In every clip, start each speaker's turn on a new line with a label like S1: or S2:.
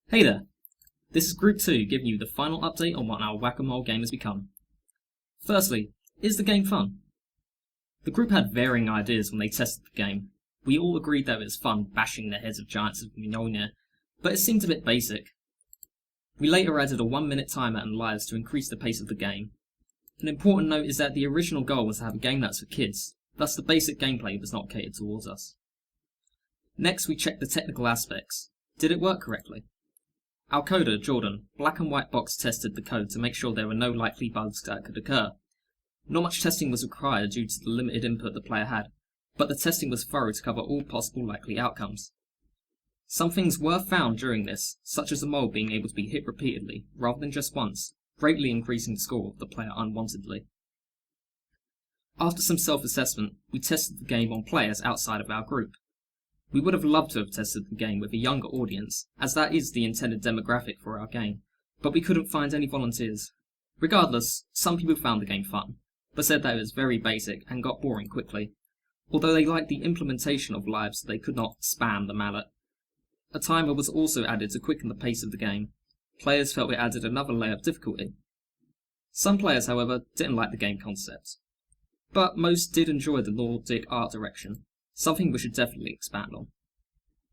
S1: Hey there, this is Group 2 giving you the final update on what our whack-a-mole game has become. Firstly, is the game fun? The group had varying ideas when they tested the game. We all agreed that it was fun bashing the heads of giants of Mjolnir, but it seemed a bit basic. We later added a 1-minute timer and lives to increase the pace of the game. An important note is that the original goal was to have a game that's for kids, thus the basic gameplay was not catered towards us. Next, we checked the technical aspects. Did it work correctly? Our coder, Jordan, black and white box tested the code to make sure there were no likely bugs that could occur. Not much testing was required due to the limited input the player had, but the testing was thorough to cover all possible likely outcomes. Some things were found during this, such as a mole being able to be hit repeatedly, rather than just once, greatly increasing the score of the player unwantedly. After some self-assessment, we tested the game on players outside of our group. We would have loved to have tested the game with a younger audience, as that is the intended demographic for our game, but we couldn't find any volunteers. Regardless, some people found the game fun, but said that it was very basic and got boring quickly, although they liked the implementation of lives so they could not spam the mallet. A timer was also added to quicken the pace of the game. Players felt it added another layer of difficulty. Some players, however, didn't like the game concept, but most did enjoy the Nordic art direction, something we should definitely expand on.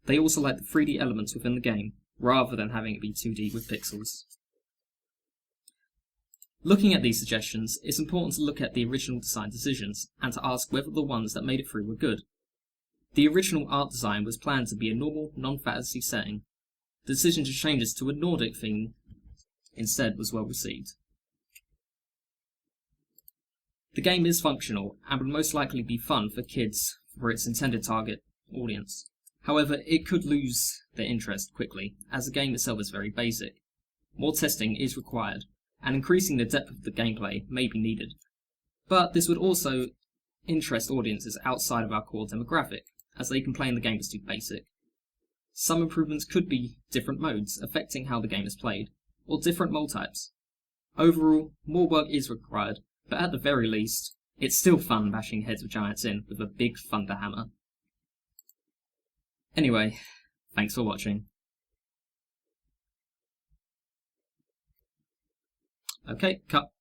S1: They also liked the 3D elements within the game, rather than having it be 2D with pixels. Looking at these suggestions, it's important to look at the original design decisions, and to ask whether the ones that made it through were good. The original art design was planned to be a normal, non-fantasy setting. The decision to change this to a Nordic theme instead was well received. The game is functional, and would most likely be fun for kids for its intended target audience. However, it could lose their interest quickly, as the game itself is very basic. More testing is required, and increasing the depth of the gameplay may be needed. But this would also interest audiences outside of our core demographic, as they complain the game is too basic. Some improvements could be different modes, affecting how the game is played, or different mole types. Overall, more work is required, but at the very least, it's still fun bashing heads of giants in with a big thunder hammer. Anyway, thanks for watching. Okay, cut.